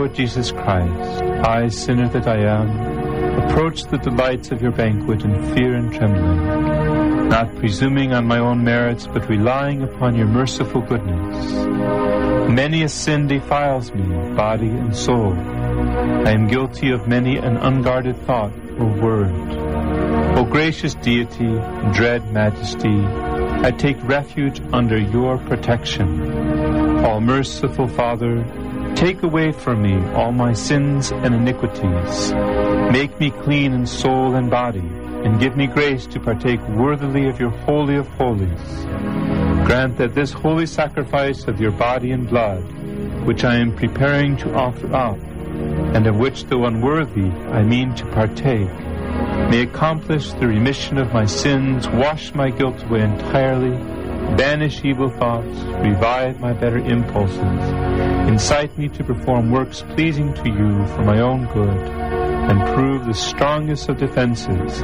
Lord Jesus Christ, I, sinner that I am, approach the delights of your banquet in fear and trembling, not presuming on my own merits, but relying upon your merciful goodness. Many a sin defiles me, body and soul. I am guilty of many an unguarded thought or word. O gracious deity, dread majesty, I take refuge under your protection. All merciful Father, take away from me all my sins and iniquities. Make me clean in soul and body, and give me grace to partake worthily of your Holy of Holies. Grant that this holy sacrifice of your body and blood, which I am preparing to offer up, and of which, though unworthy, I mean to partake, may accomplish the remission of my sins, wash my guilt away entirely, banish evil thoughts, revive my better impulses, incite me to perform works pleasing to you for my own good, and prove the strongest of defenses,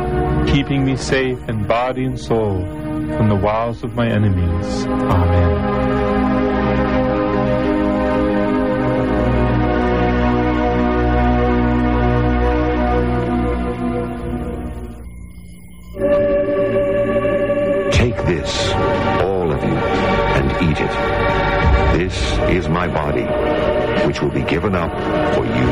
keeping me safe in body and soul from the wiles of my enemies. Amen. This, all of you, and eat it. This is my body, which will be given up for you.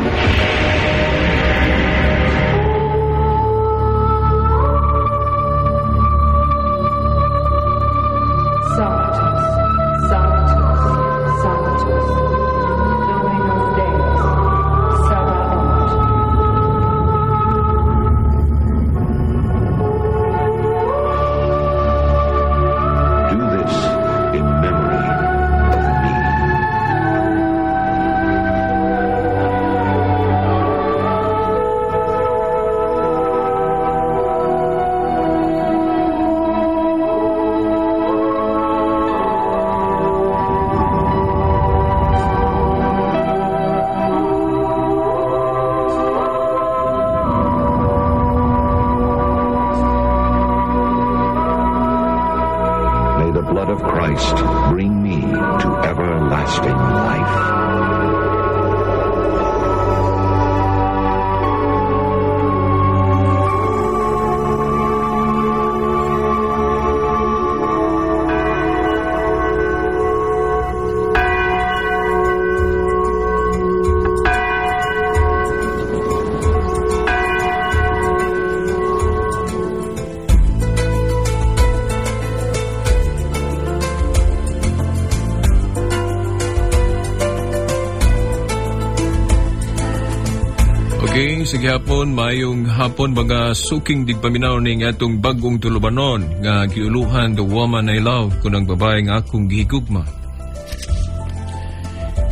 Okay, sige hapon, mayong hapon mga suking digpaminaw ning atong bagong tulubanon nga giuluhan The Woman I Love kunang babae nga akong gihigugma.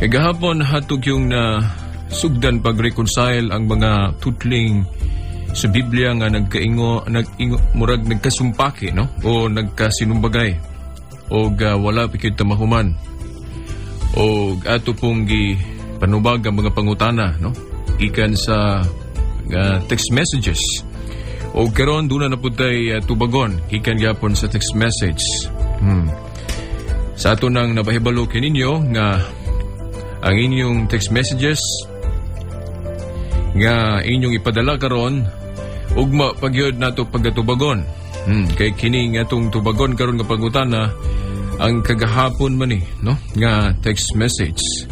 Kagahapon hatog yung sugdan pag-reconcile ang mga tutling sa Biblia nga murag nagkasumpaki, no? O nagkasinumbagay. O wala pikit tamahuman. O ato pong panubag ang mga pangutana, no? Ikan sa text messages. O karon doon na putay tubagon ikan gyapon sa text message. Sa ato nang nabahibalo kininyo nga ang inyong text messages nga inyong ipadala karon ugma pagyod nato pagatubagon. Kay kini nga atong tubagon karon nga pangutana ang kagahapon man ni, no? Nga text message.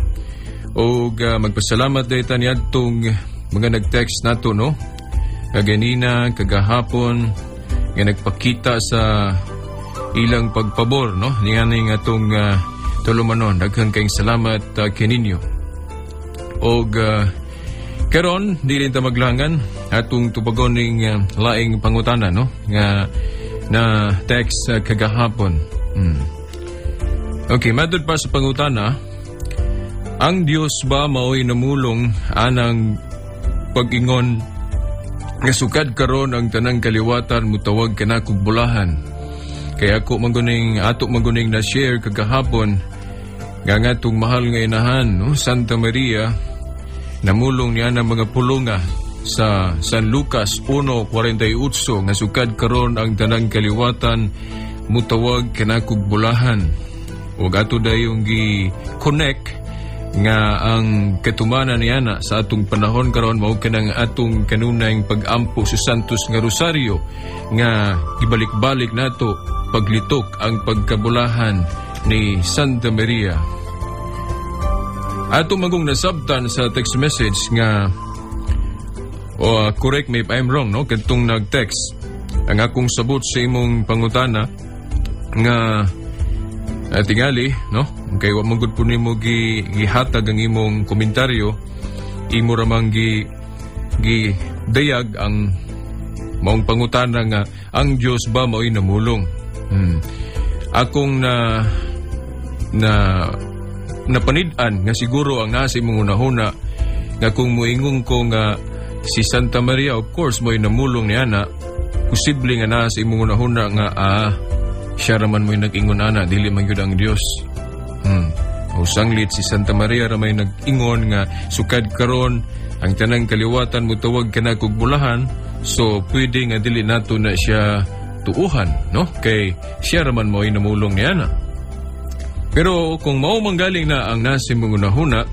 O magpasalamat dahil niya itong mga nag-text nato, no? Kaganina, kagahapon, nga nagpakita sa ilang pagpabor, no? Nga nga itong tulumanon. Daghang kayong salamat kininyo. O karon, di rin ta maglangan atong tubagon ng laing pangutana, no? Nga na text kagahapon. Okay, madod pa sa pangutana. Ang Diyos ba mao'y namulong anang pag-ingon nga sukad karon ang tanang kaliwatan mutawag kanakog bulahan. Kaya ato maguning na share kagahapon nga ngatong mahal nga inahan, no? Santa Maria namulong niya ng mga pulunga sa San Lucas 1:48 nga sukad karon ang tanang kaliwatan mutawag kanakog bulahan. O ato dayong gi-connect nga ang katumanan niya na sa atong panahon karon mao kanang atong kanunayng pag-ampo sa Santos nga Rosario nga ibalik-balik nato paglitok ang pagkabulahan ni Santa Maria. Atong magong nasabtan sa text message nga correct me if I'm wrong, no? Kadtong nag-text ang akong sabot sa imong pangutana nga tingali, no? Kay wa magud po nimo gihatag ang imong komentaryo, imo ramang dayag ang maong pangutana nga ang Dios ba mao'y namulong. Akong napanid-an nga siguro ang nasa imong unahuna nga kung moingon ko nga si Santa Maria of course mo'y namulong niya na posible nga nasa imong unahuna nga siya raman mo'y nag-ingon ana dili man gyud ang Dios. Usanglit si Santa Maria ramay nag-ingon nga sukad karon ang tanang kaliwatan mo tawag kana kog bulahan, so pwede nga dili nato na siya tuuhan, no? Kay siya raman mo'y namulong niya na. Pero kung mao manggaling na ang nasa imong unahuna,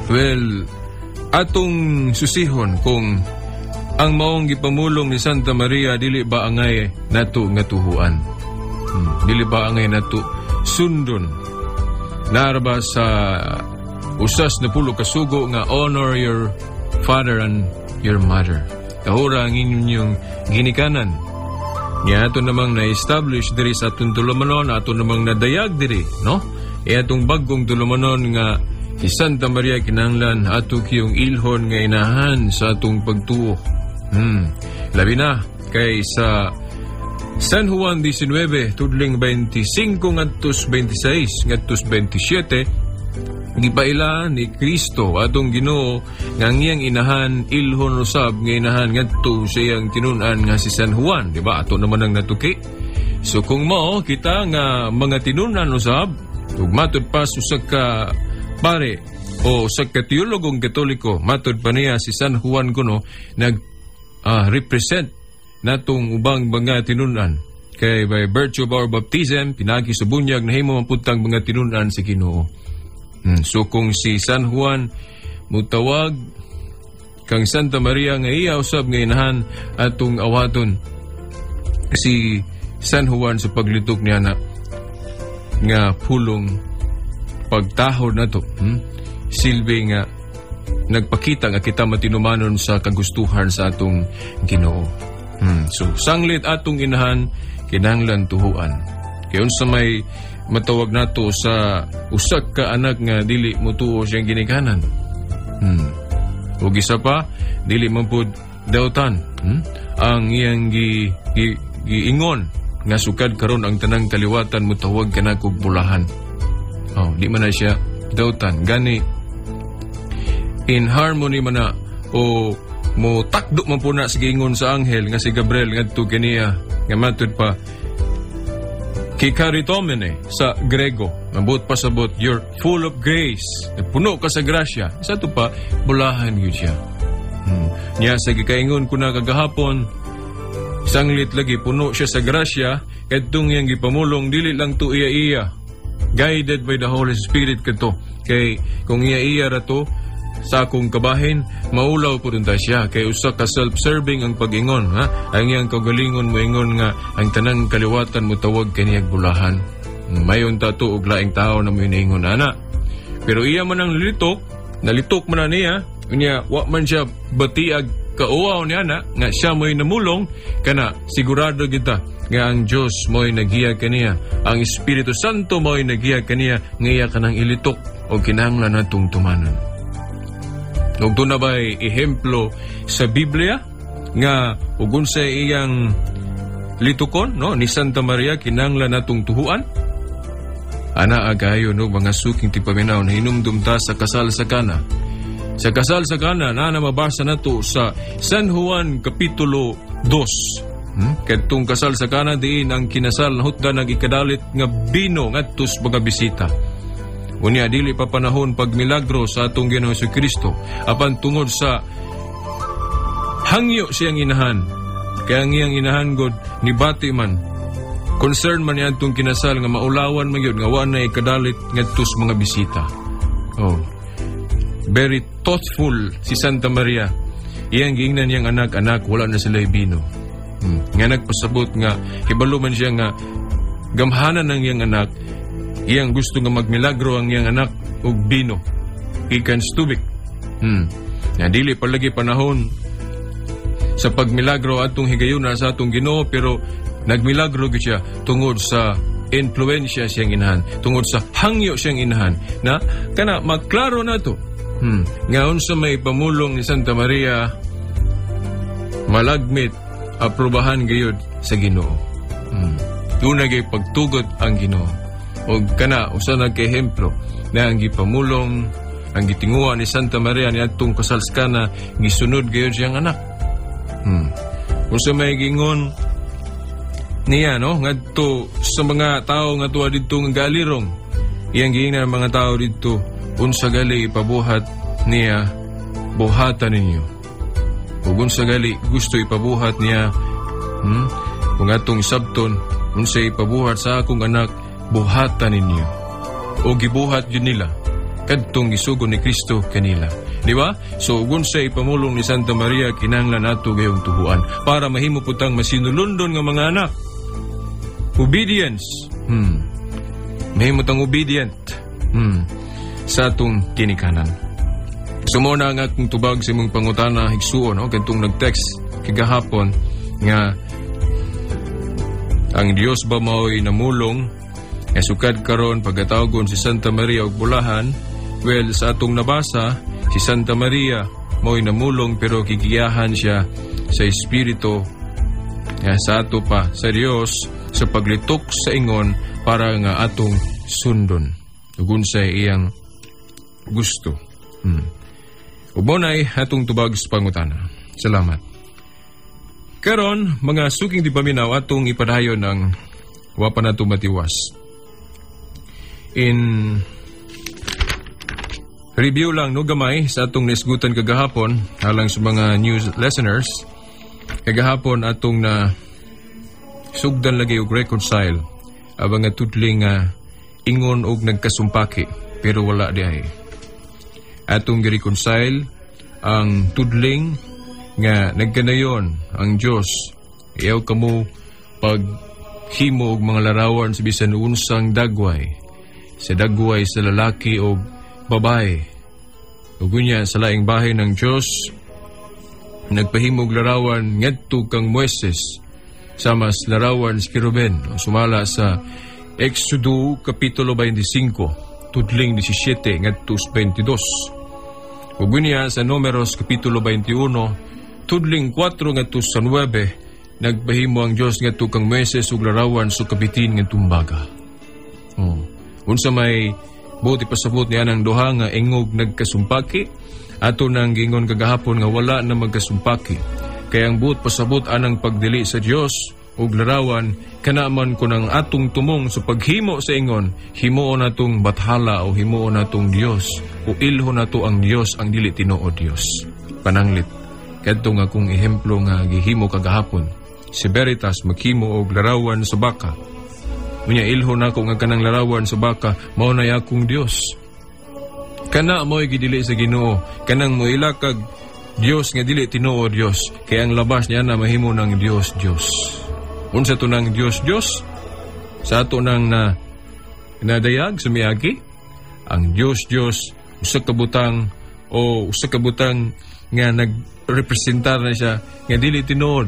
well, atong susihon kung ang maong gipamulong ni Santa Maria dili ba angay nato nga tuhuan. Dili ba angay nato sundon. Naraba sa usas na pulo kasugo nga honor your father and your mother. Kahura ang inyong ginikanan. Nga ato namang na-establish diri sa atong tulumanon, ato namang nadayag diri, no? Atong bagong tulumanon nga si Santa Maria kinahanglan ato kiyong ilhon nga inahan sa atong pagtuo. Labi na kay sa San Juan 19, tudling 25 ngadtos 26 ngadtos 27, gipailaan ni Kristo atong Ginoo nga ngiyang inahan ilhon usab nga inahan ngadto sa iyang tinun-an nga si San Juan, di ba? Ato naman ang natuki. So kung mao kita nga mga tinun-an usab, ug matud pa sa ka pare o sa teologong Katoliko, matud pa niya si San Juan kuno nag represent natong ubang mga tinun-an. Kay by virtue of our baptism, pinagi sa bunyag na himo mapuntang mga tinun-an sa Ginoo. So kung si San Juan mutawag kang Santa Maria nga iya usab nga inahan atong awaton si San Juan sa paglitok niya na nga pulong pagtahod nato. Silbi nga nagpakita nga kita matinumanon sa kagustuhan sa atong Ginoo. So sanglit atong inahan kinahanglan tuhuan. Kay unsa may matawag nato sa usak ka anak nga dili motuo siyang ginikanan. Ug isa pa dili man pud dautan ang iyang giingon nga sukad karon ang tanang kaliwatan motawag kana kog bulahan. Di man na siya dautan gani in harmony man na o mo takdo man po na sa gingon sa anghel nga si Gabriel ngadto kaniya nga matud pa kikaritomene sa Grego, mabot pa sabot, you're full of grace, puno ka sa grasya. Isa to pa, bulahan yun siya. Niya sa gikaingon ko na kagahapon, sanglit lagi, puno siya sa grasya, kadtong yang gipamulong, dili lang to iya-iya. Guided by the Holy Spirit kato. Kay kung iya-iya rato, sa akong kabahin, maulaw po rin ta siya. Kay usa ka self-serving ang pag-ingon. Ang iyang kagalingon mo ingon nga ang tanang kaliwatan mo tawag kaniyag bulahan. Mayon tato og laing tao na mo inaingon ana. Pero iya man ang nalitok man na niya, wa man siya batiag kauaw niya na, nga siya mo'y namulong, kana sigurado kita nga ang Diyos mo'y naghiya kaniya. Ang Espiritu Santo mo'y naghiya kaniya, nga iya kanang ilitok o kinahanglan natong tumanan. Ug doon na ba'y ehemplo sa Biblia nga ugun sa iyang litukon, no, ni Santa Maria kinahanglan natong tuhuan? Ana agayo no mga suking tipaminaw na hinumdum ta sa kasal sa Kana. Sa kasal sa Kana na mabasa nato sa San Juan Kapitulo 2. Kadtong kasal sa Kana diin ang kinasal na hutdan ng ikadalit nga bino ngadtos mga bisita. Unya dili pa panahon pag milagro sa atong Ginoong Kristo apan tungod sa hangyo siyang inahan. Kaya ang iyang inahan god ni bati man. Concern man niya atong kinasal nga maulawan man yun nga wa na ikadalit ngadtos mga bisita. Oh. Very thoughtful si Santa Maria. Iyang giingnan niyang anak, wala na sila ibino. Nga nagpasabot nga, hibalo man siya nga, gamhanan ng iyang anak, iyang gusto nga magmilagro ang iyang anak, og bino. Ikan stubik. Nga dili palagi panahon sa pagmilagro atong higayon na sa atong Ginoo, pero nagmilagro gid siya tungod sa influensya siyang inahan, tungod sa hangyo siyang inahan, na kana magklaro na to. Nga unsa may pamulong ni Santa Maria, malagmit, aprobahan gayud sa Ginoo. Doon nagay pagtugot ang Ginoo. O kana, usa na kahemplo na ang gipamulong, ang gitinguha ni Santa Maria ni atong kasalskana, gisunod gayud siyang anak. Unsa may gingon niya, no? Ngadto sa mga tao nga tuwa dito nga galirong, iyang giingnan mga tao dito, unsa gali ipabuhat niya, buhatan ninyo. Ug unsa gali gusto ipabuhat niya, kung atong sabton, unsa ipabuhat sa akong anak, buhatan ninyo. O gibuhat yun nila, kadtong gisugon ni Kristo kanila. Di ba? So, unsa ipamulong ni Santa Maria, kinahanglan nato gayong tubuan para mahimo putang masinulundon nga mga anak. Obedience. Mahimo tang obedient sa atong kinikanan. Sumuna nga akong tubag sa imong pangutana, higsuon, no? Kantong nag-text kagahapon nga ang Dios ba mao'y namulong e sukad karon pagkatawgon si Santa Maria og bulahan. Well, sa atong nabasa, si Santa Maria mao'y namulong pero kikiyahan siya sa Espiritu, sa ato pa sa Dios, sa paglitok sa ingon para nga atong sundon ugun sa iyang gusto. Ubonay atong tubag sa pangutana. Salamat. Karon, mga suking di paminaw, atong ipadayon ng wapa na tumatiwas. In review lang, no, gamay sa atong nisgutan kagahapon, halang sa mga news listeners, kagahapon atong na sugdan lagi og reconcile abang nga tudling ingon og nagkasumpaki pero wala di ay. Atong gi-reconcile ang tudling nga nagkanayon ang Dios iyaw kamo paghimo og mga larawan sa bisan unsang dagway, sa dagway sa lalaki o babae. Ug unya sa laing bahay ng Dios nagpahimo og larawan ngadto kang Moises sama sa larawan si Kiruben, sumala sa Exodo Kapitulo 25, tudling 17 ngadto 22. Ug unya sa Números Kapitulo 21, tudling 4 ngadto 9, nagpahimo ang Dios ngadto kang Moises og larawan sa kapitin nga tumbaga. Unsa may buti pasabot niya ng duha nga ingog nagkasumpaki, ato nang gingon kagahapon nga wala na magkasumpaki. Kaya ang buot pasabot anang pagdili sa Dios ug larawan kanaman ko ng atong tumong sa paghimo sa ingon, himuon natong bathala o himuon natong Dios o ilho nato ang Dios ang dili tinuod Dios. Pananglit kadto nga kung ehemplo nga gihimo kagahapon, si Veritas maghimo og larawan sa baka. Unya ilho nako nga kanang larawan sa baka mao na akong Dios. Kana mo'y gidili sa Ginoo, kanang moila kag Dios nga dili tinuod Dios, kaya ang labas niya na mahimo ng Dios. Unsa to ng Dios? Sa ato nang nadayag sa miagi, ang Dios usa ka butang nga nagrepresentar na siya nga dili tinuod.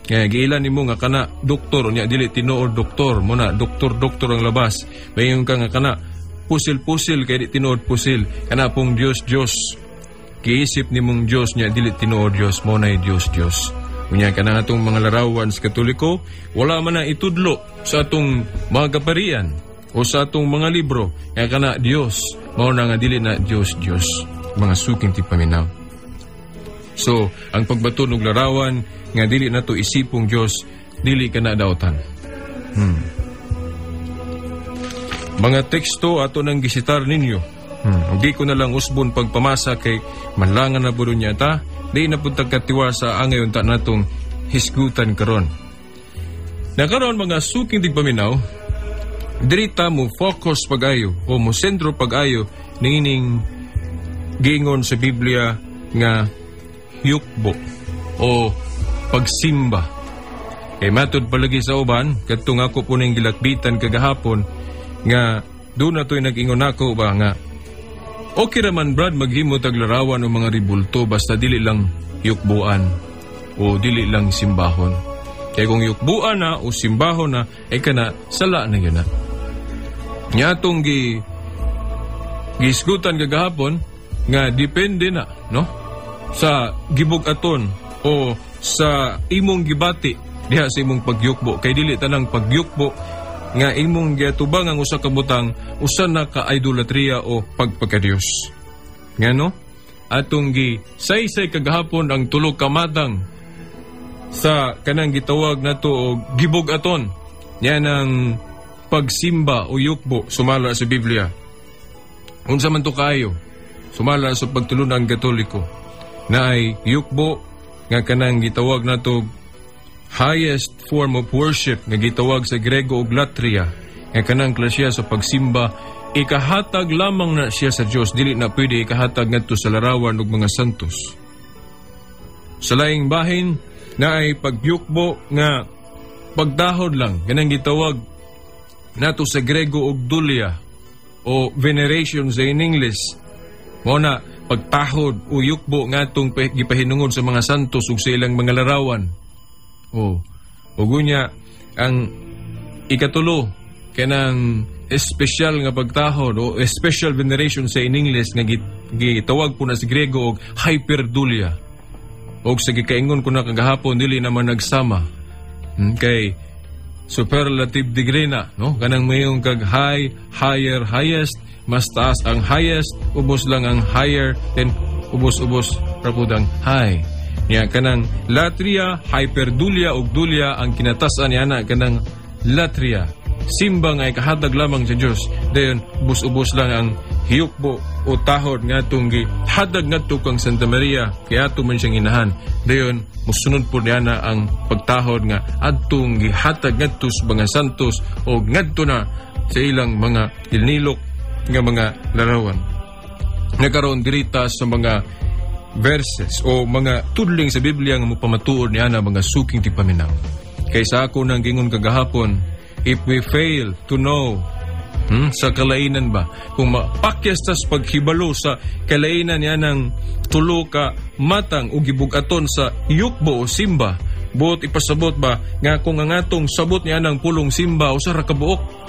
Kaya giilan nimo nga kana doktor nya dili tinuod doktor mo na doktor ang labas. Mayon ka nga kana pusil kay di tinuod pusil. Kana pong Dios. Giisip nimong Dios nya dili tinuod Dios mo na Dios. Unya kana atong mga larawan sa Katoliko, wala man na itudlo sa atong mga kaparian o sa atong mga libro. Kaya kana Dios mao na nga dili na Dios. Mga suking tipaminaw. So, ang pagbaton og larawan nga dili nato isipong Dios, dili kana daotan. Mga teksto ato nang gisitar ninyo. Di ko na lang usbon pagpamasa kay manlangan na buron niya ta, di na puntag katiwasa ang ngayon ta natong hisgutan karon. Nakaroon mga suking tigpaminaw, dirita mo focus pag-ayo o mo sentro pag-ayo niining giingon sa Biblia nga yukbo o pagsimba. Kay matod palagi sa uban, kadtong ako po ning gilakbitan kagahapon nga doon na to'y nag-ingon ako ba nga okay raman Brad maghimo tag larawan o mga ribulto basta dili lang yukbuan o dili lang simbahon. Kaya kung yukbuan na o simbahon na ay kana sala na yun na. Nya atong gisgutan kagahapon nga depende na no sa gibug-aton o sa imong gibati diha sa imong pagyukbo. Kay dili tanang pagyukbo nga imong giatubang ang usa ka butang usa na ka idolatria o pagpakadiyos. Ngano? Atong saysay kagahapon ang tulo ka matang sa kanang gitawag nato og gibug-aton nya ng pagsimba o yukbo sumala sa Biblia. Unsa man to kayo? Sumala sa pagtulunan Katoliko na ay yukbo nga kanang gitawag nato highest form of worship nga gitawag sa Grego og latria nga kanang klasya sa pagsimba ikahatag lamang na siya sa Dios dili na pwede ikahatag ngadto sa larawan og mga santos. Sa laing bahin na ay pagyukbo nga pagdahod lang kanang gitawag nato sa Grego og dulia o veneration sa in English mo na pagtahod o yukbo nga itong gipahinungod sa mga santos ug sa ilang mga larawan. O gunya ang ikatulo kanang special nga pagtahod o special veneration sa in English nga gitawag po na sa Grego og hyperdulia. O sa gikaingon ko na kagahapon dili naman nagsama kay superlative degree na no kanang mayong kag high, higher, highest, mas taas ang highest, ubos lang ang higher, then ubos rapudang high. Niya kanang latria, hyperdulia ug dulia ang kinatasan niya na kanang latria. Simba nga ikahatag lamang sa Dios. Dayon ubos lang ang hiyukbo o tahod nga atong gihatag ngadto kang Santa Maria kaya ato man siyang inahan. Dayon musunod po niya na ang pagtahod nga atong gihatag ngadto sa mga santos o ngadto na sa ilang mga ilnilok nga mga larawan. Nagkaroon dirita sa mga verses o mga tudling sa Biblia nga mopamatuod niya na mga suking tipaminaw. Kaysa ako nang gingon kagahapon, if we fail to know sa kalainan ba, kung mapakyas tas paghibalo sa kalainan niya ng tulo ka matang o gibug-aton sa yukbo o simba, buot ipasabot ba nga kung ang atong sabot niya ng pulong simba o sa rakabuok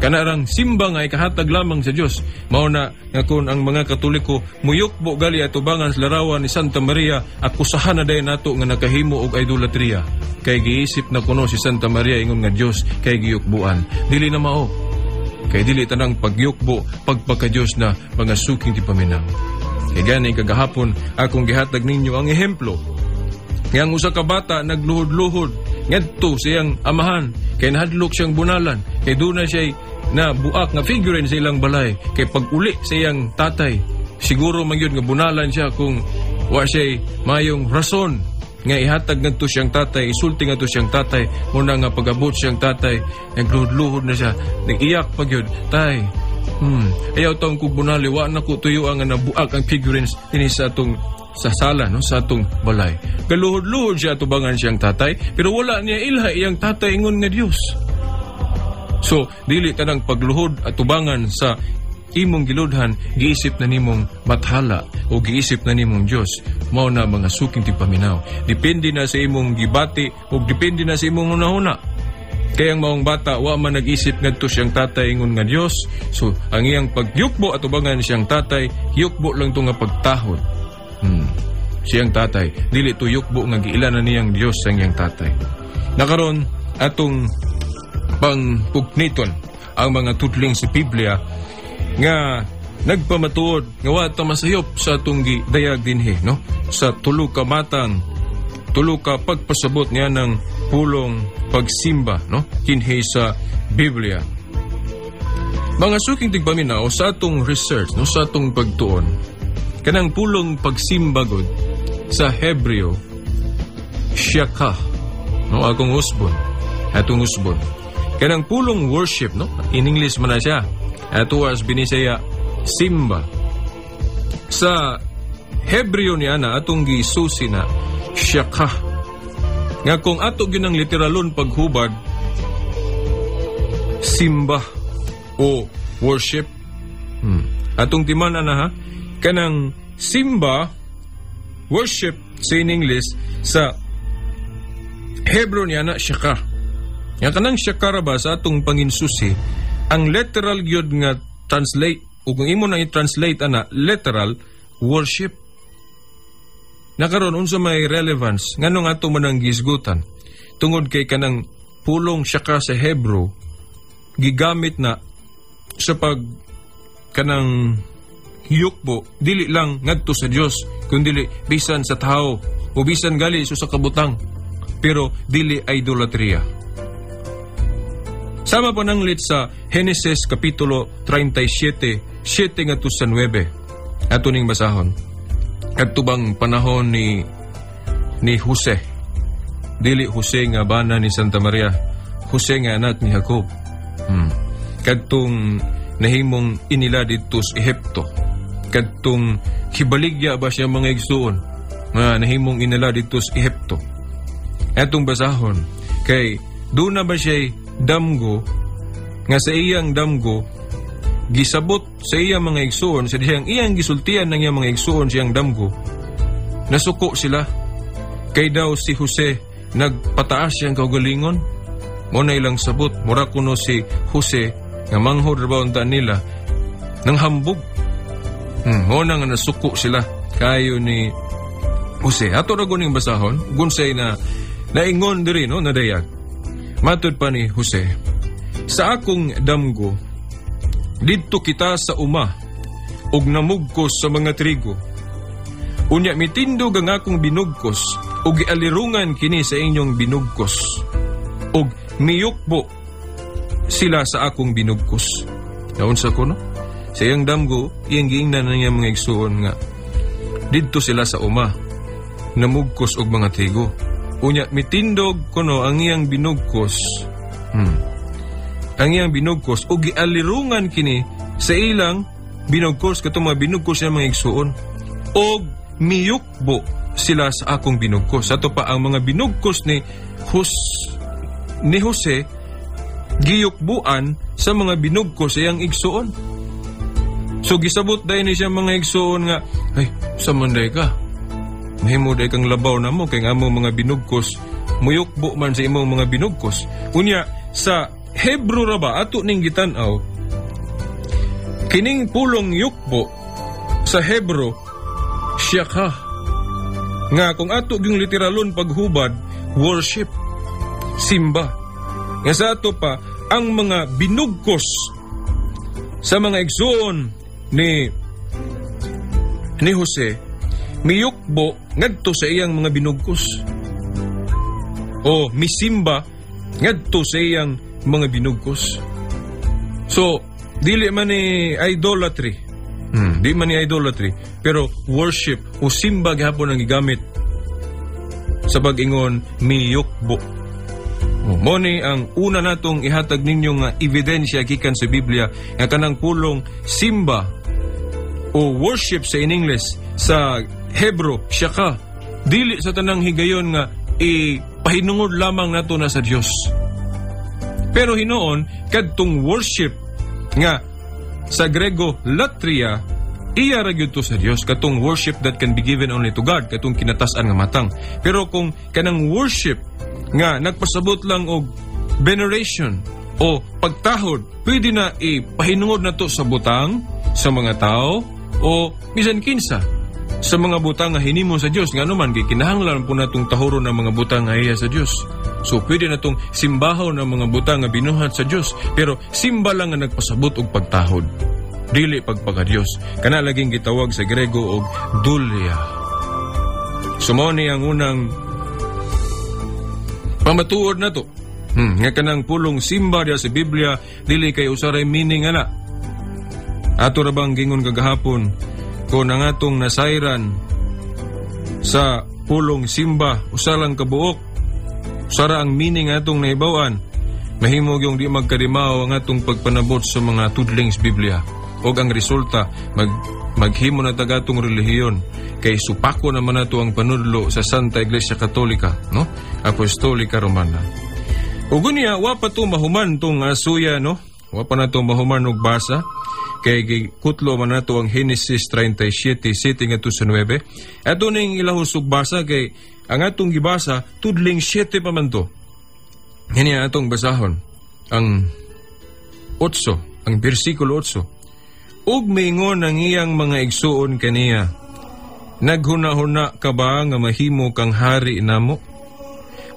kanarang simba nga ikahatag lamang sa Dios. Mao na nga kung ang mga Katoliko muyukbo gali atubangan sa larawan ni Santa Maria, akusahan na dayon nato nga nakahimo og idolatria. Kay giisip na kuno si Santa Maria ingon nga Dios kay giyukbuan. Dili na mao. Kay dili tanang pagyukbo pagpaka-Dios na mga suking tipaminaw. Kay gani kagahapon akong gihatag ninyo ang ehemplo. Nga ang usa ka bata nagluhod-luhod ngadto siyang amahan kay nahadlok siyang bunalan kay dunay siya na buak nga figure sa ilang balay kay pag-uli sa iyang tatay siguro man yun nga bunalan siya kung wa siya mayong rason nga ihatag ngadto siyang tatay isulti ngadto siyang tatay muna nga pag-abot siyang tatay nagluhod-luhod na siya nag-iyak pag yun tay ayaw taong kong bunali wa na ko tuyo ang nabuak ang figurines ini sa atong sa sala no sa atong balay galuhod-luhod siya tubangan siyang tatay pero wala niya ilha iyang tatay ingon nga Dios. So dili tanang pagluhod at tubangan sa imong giludhan giisip na nimong mathala o giisip na nimong Dios mao na mga suking tipaminaw. Depende na sa imong gibati o depende na sa imong hunahuna. Kaya ang maong bata wa man nag-isip ngadto siyang tatay ingon nga Dios. So ang iyang pagyukbo at tubangan siyang tatay yukbo lang to nga pagtahod. Siyang tatay dili to yukbo nga giilan na niyang Dios ang iyang tatay. Nakaron atong pangpugniton ang mga tudling sa Biblia nga nagpamatuod nga wa ta masayop sa atong gidayag dinhi no sa tulo ka matang tulo ka pagpasabot niya ng pulong pagsimba no kinhi sa Biblia. Mga suking tigpaminaw sa atong research no sa atong pagtuon kanang pulong pagsimba gud sa Hebreo shakah no atong usbon kanang pulong worship no in English man na siya ato as binisaya simba. Sa Hebreo niya na atong gisusi na shakah. Nga kung ato gyud ang literalon paghubad, simba o worship. Atong timana na ha, kanang simba, worship sa in English, sa Hebreo niya na shakah. Nga kanang shakara ba sa atong panginsusi, ang literal gyud nga translate, o kung imo na i-translate ana, literal, worship. Nakaroon unsa may relevance nganong ato manang gisgutan tungod kay kanang pulong shaka sa Hebrew gigamit na sa pag kanang hiyukbo dili lang ngadto sa Dios kundi bisan sa tao o bisan gali sa kabutang, pero dili idolatria. Sama pa nang lit sa Genesis Kapitulo 37, 7 ngadto sa 9. Ato ning basahon. At tubang panahon ni Jose. Dili Jose nga bana ni Santa Maria. Jose nga anak ni Jacob. Kadtong nahimong inila dito sa Ehipto. Kadtong hibaligya ba siya mga igsuon nga nahimong inila dito sa Ehipto. Atong basahon. Kay doon na ba siya damgo nga sa iyang damgo gisabot sa iyang mga igsuon, sa diyang iyang gisultian ng iyang mga igsuon siyang damgo, nasuko sila. Kay daw si Jose nagpataas siyang kaugalingon, muna ilang sabot, mura kuno si Jose nga manghod rabaw nila nang hambog. Muna nga nasuko sila kayo ni Jose. Ato ra guning basahon, gunsay na naingon diri no nadayag. Matud pa ni Jose, sa akong damgo didto kita sa uma ug namugkos sa mga trigo. Unya mitindog ang akong binugkos ug gialirungan kini sa inyong binugkos ug miyukbo sila sa akong binugkos. Naunsa ko no? Sa iyang damgo, iyang giingnan na niya mga igsuon nga didto sila sa uma namugkos og mga trigo. Unya mitindog kuno ang iyang binugkos. Ang iyang binugkos o gialirungan kini sa ilang binugkos katong mga binugkos ng mga igsuon o miyukbo sila sa akong binugkos. Ato pa ang mga binugkos ni Jose giyukbuan sa mga binugkos sa iyang igsuon. So gisabot dayon ni siya mga igsuon nga, ay samanday ka, mahimo day kang labaw na mo kay nga among mga binugkos muyukbo man sa imong mga binugkos. Unya sa Hebrew ra ba ato ning gitan-aw, kining pulong yukbo sa Hebrew shakah, nga kung ato yung literalon paghubad, worship, simba. Nga sa ato pa ang mga binugkos sa mga igsuon ni Jose miyukbo ngadto sa iyang mga binugkos o misimba ngadto sa iyang mga binugkos. So, dili man ni idolatry. Di man ni idolatry. Pero worship o simba gihapon ang gigamit sa pag-ingon miyukbo. Mo ni ang una natong ihatag ninyo nga ebidensya gikan sa Biblia nga kanang pulong simba o worship sa in English, sa Hebrew shakah, dili sa tanang higayon nga ipahinungod lamang nato na sa Dios. Pero hinoon, kadtong worship nga sa Grego latria, iya ra gyud to sa Dios. Katong worship that can be given only to God, katong kinatasan nga matang. Pero kung kanang worship nga nagpasabot lang og veneration o pagtahod, pwede na ipahinungod na to sa butang, sa mga tao, o bisan kinsa sa mga butang nga hinimo sa Dios. Nga naman, kinahanglan po natong tahoron ng mga butang nga iya sa Dios. So, pwede na itong simbaho ng mga butang nga binuhat sa Diyos. Pero, simba lang nga nagpasabot og pagtahod. Dili pagpaka-Diyos. Kana laging gitawag sa Grego og dulia. Sumoni ang unang pamatuod na to. Nga kanang pulong simba diya sa Biblia, dili kay usaray meaning ana. Ato rabang gingon kagahapon, kung ang atong nasayran sa pulong simba, usalang kabuok, usara ang meaning atong naibawan, mahimog yung di magkadimaw ang atong pagpanabot sa mga tudlings Biblia. o ang resulta maghimo na tagatong relihiyon kay supako naman nato ang panudlo sa Santa Iglesia Katolika, no? Apostolika Romana. Ug unya wa pa to mahuman tong suya, no? Wa pa nato mahuman og basa kay kutlo man nato ang Genesis 37 7 ngadto sa 9. Ato ning ilahos og basa kay ang atong gibasa tudling 7 pa man to. Hini atong basahon ang 8, ang bersikulo 8. Ug mingon ang iyang mga igsuon kaniya, naghuna-huna ka ba nga mahimo kang hari namo?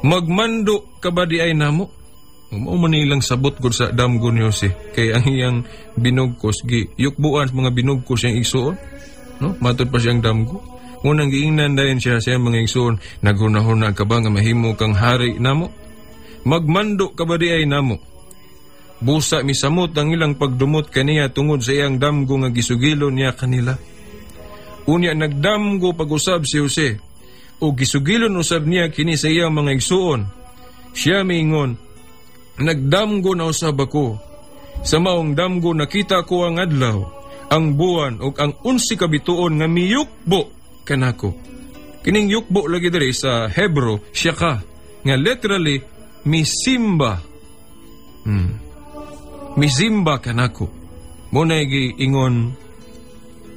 Magmando ka ba di ay namo? Mao man ilang sabot gud sa damgo ni Jose kay ang iyang binugkos gi yukbuan mga binugkos siyang igsuon, no? Matud pa siyang damgo. Ngunang giingnan dayon siya sa mga igsuon, naghuna-huna ka ba nga mahimo kang hari namo? Magmando ka ba di ay namo? Busa misamot ang ilang pagdumot kaniya tungod sa iyang damgo nga gisugilon niya kanila. Unya nagdamgo pag-usab si Jose o gisugilon usab niya kini sa iyang mga igsuon. Siya miingon, nagdamgo na usab ako. Sa maong damgo nakita ko ang adlaw, ang buwan ug ang 11 ka bituon nga miyukbo kanako. Kining yukbo lagi diri sa Hebro shaka nga literally misimba. Misimba kanako. Muna giingon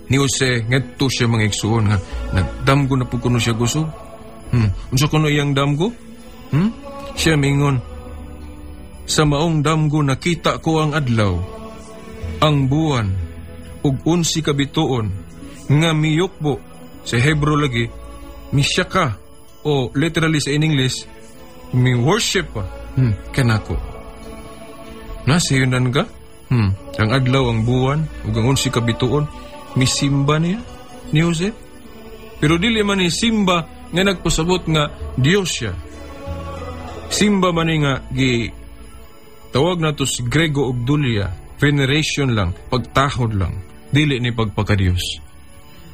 ni Jose ngadto siya mga igsuon nga nagdamgo na pud kuno siya gusto. Unsa kuno iyang damgo? Siya mingon, sa maong damgo nakita ko ang adlaw, ang buwan ug 11 ka bituon nga miyukbo sa Hebro lagi misyaka o literally sa English mi worship pa kanako. Nasiyunan ka? Ang adlaw, ang buwan, ug ang 11 ka bituon, misimba niya ni Jose. Pero dili man ni simba nga nagpasabot nga Dios siya. Simba man nga tawag na to si Grego ug Dulia, veneration lang, pagtahod lang, dili ni pagpakadiyos.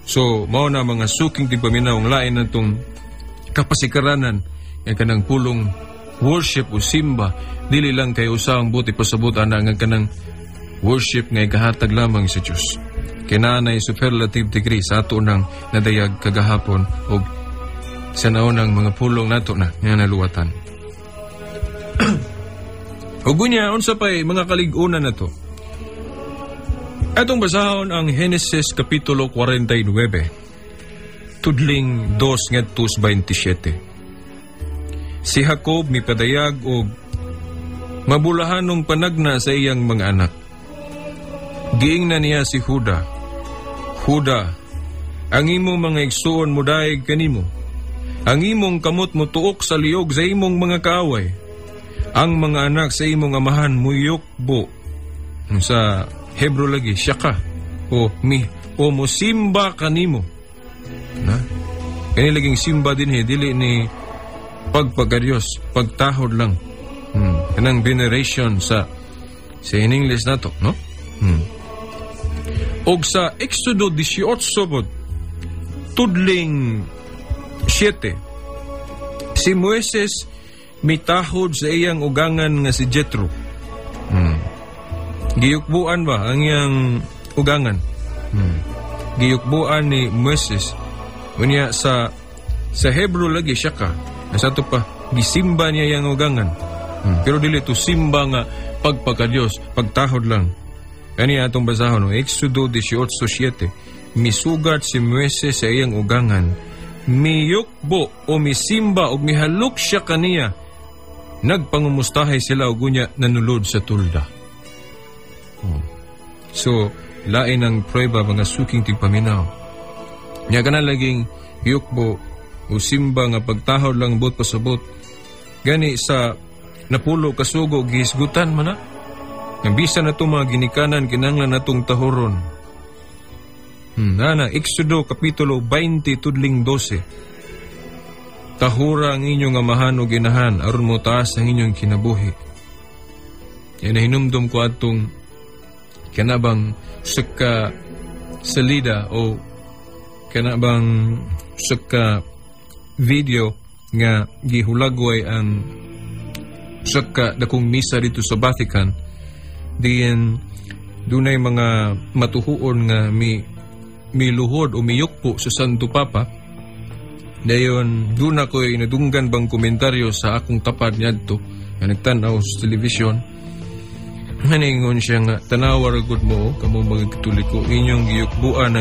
So, mao na mga suking tigpaminaw ang lain na itong kapasikaranan nga kanang pulong worship o simba, dili lang kay usang buti pasabutan na nga kanang worship nga ikahatag lamang sa Diyos. Kinanay superlative degree sa ato nang nadayag kagahapon o sa naunang mga pulong nato na nga naluwatan. O gunya, unsa pa'y mga kaligunan na to? Atong basahon ang Genesis Kapitulo 49, tudling 2 ngadto 27. Si Jacob mipadayag og mabulahanong panagna sa iyang mga anak. Giingnan niya si Huda, Huda, ang imong mga igsuon mo daig kanimo. Ang imong kamot mo tuok sa liog sa imong mga kaaway. Ang mga anak sa imong amahan muyukbo. Sa Hebro lagi, shaka. O musimba kanimo. Na? Kani laging simba din dili ni pagpagadyos, pagtahod lang. Kanang veneration sa in English nato, no? Og sa Exodo 18 tudling 7, si Moises mitahod sa iyang ugangan nga si Jethro. Giyukbuan ba ang iyang ugangan? Giyukbuan ni Moises. Unya sa Hebro lagi siya ka. Nasa ito pa, gisimba niya yung ugangan. Pero dili to simba nga pagpakadiyos, pagtahod lang. Kani atong basahon, Exodo 18:7, misugat si Moises sa iyang ugangan, miyukbo o misimba o mihalok siya kaniya, nagpangumustahay sila o gunya nanulod sa tulda. So, lain ang prueba mga suking tigpaminaw. Nya ka na laging yukbo o simba nga pagtahod lang bot pasabot. Gani sa napulo kasugo gihisgutan man na. Nambisa na itong mga ginikanan kinanglan na itong tahoron. Exodo Kapitulo 20 tudling 12. Tahura ang inyong amahan o ginahan aron mo taas ang inyong kinabuhi. Yan na hinumdum ko atong kanabang saka salida o kanabang saka video nga gihulagway ang saka dakong misa dito sa Vatican. Diyan dunay mga matuhuon nga miluhod o miyukpo sa Santo Papa. Dayon, doon ako inadunggan bang komentaryo sa akong tapad niyadto nga nagtanaw sa television. Haningon siya nga, tanawar good mo, kamo mga Katoliko, inyong giyukbuan na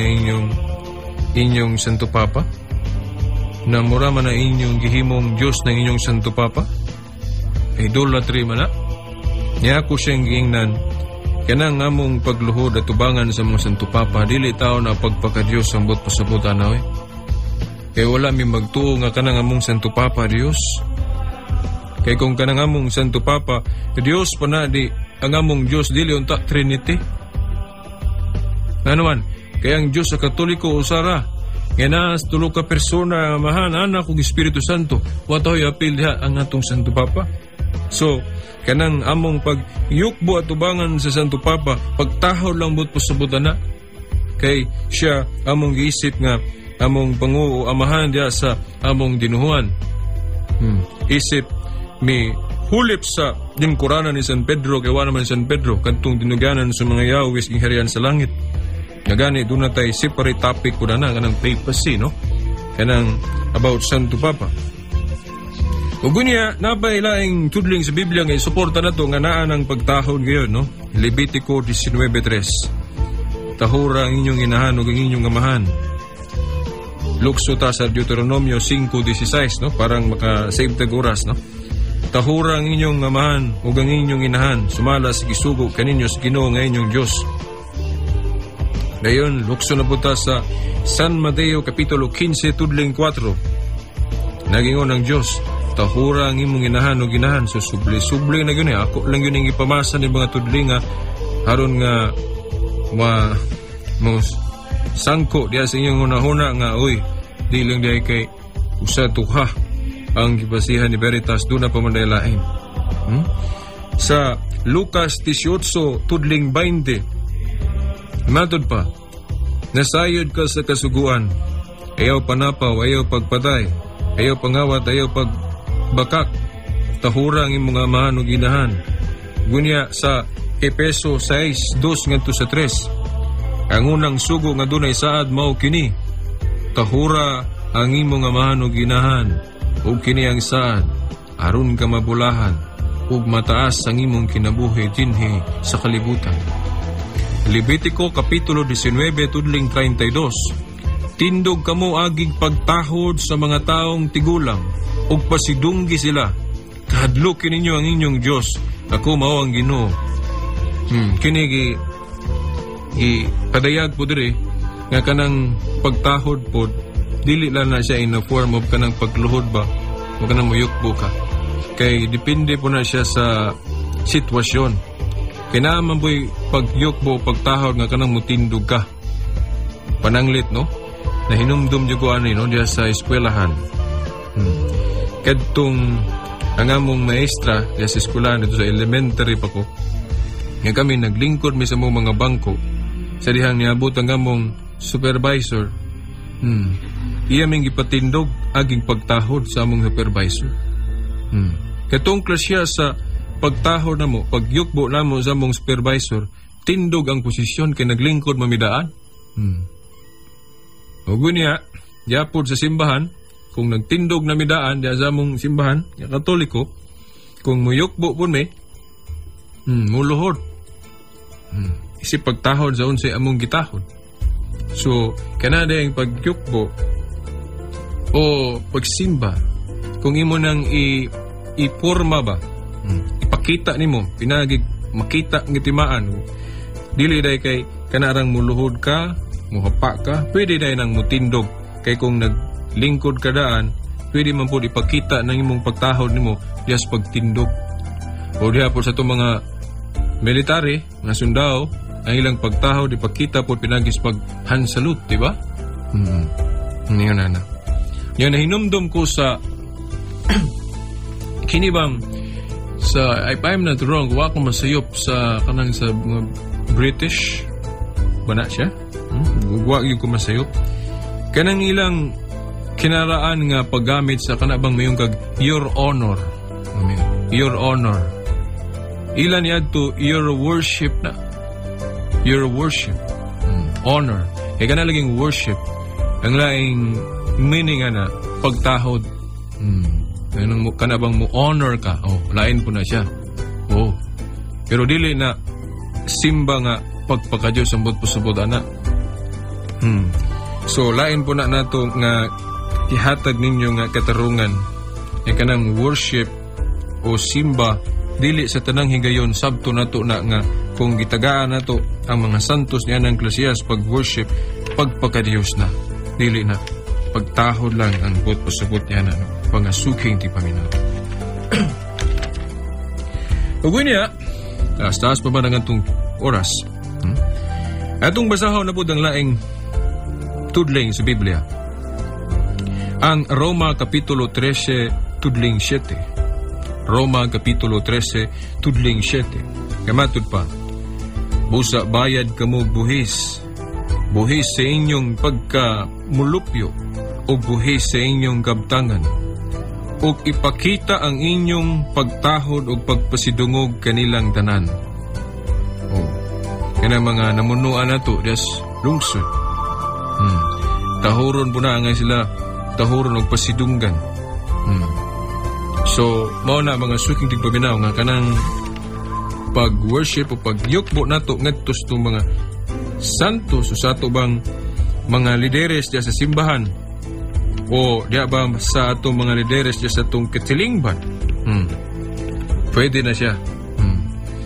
inyong Santo Papa, na mura man na inyong gihimong Diyos ng inyong Santo Papa, idolatry man na. Niya ako siyang giingnan, kanang among pagluhod at tubangan sa mga Santo Papa, dili tao na pagpakadiyos ang bot pasabutan na kaya wala mi magtuo nga kanang among Santo Papa Dios. Kaya kung kanang among Santo Papa Dios pa na di ang among Dios dili unta Trinity. Ano man, kaya ang Dios sa Katoliko usara nga nas tulo ka persona mahan anak ug Espiritu Santo. Watoy apil diha ang atong Santo Papa. So kanang among pagyukbo at tubangan sa Santo Papa, pagtahaw lang bot pasabutan na. Kay siya among giisip nga among panguo amahan diya sa among dinuhuan. Isip mi hulip sa dinkurana ni San Pedro, kaya wala naman San Pedro kadtong dinuganan sa mga Yahweh's ingharian sa langit. Nagani doon na tayo separate topic ko na kanang papacy, no? Kanang about Santo Papa. Ug gunya napay laing tudling sa Biblia nga suporta na to nga naa ng pagtahon gayon, no? Levitico 19:3. Tahura ang inyong inahan ug ang inyong amahan. Lukso ta sa Deuteronomio 5:16, no? Parang maka-save tag oras, no? Tahura ang inyong amahan ug ang inyong inahan, sumala sa gisugo kaninyo sa Ginoo nga inyong Dios. Dayon, lukso na po ta sa San Mateo Kapitulo 15 tudling 4. Nagingon ng Dios, tahura ang imong inahan ug inahan. So subli-subli na yun eh. Ako lang yun ang ipamasa ni mga tudlinga haron nga sangko diya sa inyong hunahuna nga uy di lang diya kay usa tuha ang gibasihan ni Veritas doon na pamandaylain. Sa Lucas 18 tudling 20 matod pa, nasayod ka sa kasuguan, ayaw panapaw, ayaw pagpatay, ayaw pangawat, ayaw pagbakak, tahura ang imong amahan ug inahan. Gunya sa Epeso 6:2 ngadto sa 3, ang unang sugo nga dunay saad mao kini, tahura ang imong amahan ug inahan, ug kini ang saad aron ka mabulahan ug mataas ang imong kinabuhi dinhi sa kalibutan. Levitico Kapitulo 19 tudling 32, tindog kamo agig pagtahod sa mga taong tigulang ug pasidunggi sila, kahadlok kininyo ang inyong Dios, ako mao ang Ginoo. Kini padayag po diri nga kanang pagtahod po dili lang na siya in a form of kanang pagluhod ba o kanang muyukbo ka, kay depende po na siya sa sitwasyon. Kinaaman po'y pagyukbo pagtahod nga kanang mutindog ka pananglit, no, na hinumdum dyo ko no, diya sa eskwelahan. Kadtong ang among maestra diya sa eskwelahan dito sa elementary pa ko nga kami naglingkod mi sa mga bangko sa dihang niabot ang among supervisor. Iya ming ipatindog aging pagtahod sa among supervisor. Katong klasya sa pagtahod na mo, pagyukbo na mo sa among supervisor, tindog ang posisyon kay naglingkod mamidaan. O gunya, yapod sa simbahan, kung nagtindog na midaan diya sa among simbahan, ya Katoliko, kung muyukbo po may, muluhod. Isip pagtahod sa unsay among gitahod. So, kanada yung pagyukbo o pagsimba, kung imo nang iporma ba, ipakita nimo, pinagig makita ng itimaan, dili day kay kanarang muluhod ka, muhapa ka, pwede day nang mutindog, kay kung naglingkod ka daan, pwede man po ipakita ng imong pagtahod nimo dias pagtindog. O diha po sa itong mga military, mga sundao, ang ilang pagtahod ipakita po pinagis pag hand salute, diba? Yun na. Yun na hinumdum ko sa kinibang sa, if I'm not wrong, wa ko masayop sa kanang sa mga British ba na siya? Wa yung ko masayop. Kanang ilang kinaraan nga paggamit sa kanabang mayong kag your honor. Your honor. Ilan yad to your worship na. your worship. Honor. Kaya ka na laging worship. Ang laing meaning na pagtahod. Ka na bang mo honor ka? Lain po na siya. Pero dili na simba nga pagpakadiyos ang butpusubod ana. So lain po na nato nga ihatag ninyo nga katarungan. Kaya ka ng worship o simba dili sa tanang higayon sabto nato na nga kung gitagaan nato ang mga santos niya ng Ecclesiastes pag-worship, pagpakadiyos na. Dili na. Pagtahod lang ang butpusubot niya na pangasuking ti paminaw. Ugwi niya, taas pa ba ng itong oras? Atong basahon na po ang laing tudling sa Biblia. Ang Roma Kapitulo 13, tudling 7. Roma Kapitulo 13, tudling 7. Kamatod pa, busa bayad kamo buhis. Buhis sa inyong pagkamulupyo o buhis sa inyong kabtangan. O ipakita ang inyong pagtahod o pagpasidungog kanilang tanan. Kaya mga namunuan na to, das lungsod. Tahuron po na nga sila, tahuron o pasidunggan. So, mao na mga suking tigpabinaw nga kanang pag-worship o pag-yukbo na to ngadtos itong mga santos o sa ato bang mga lideres diya sa simbahan o diya ba sa atong mga lideres diya sa atong katilingban. Pwede na siya.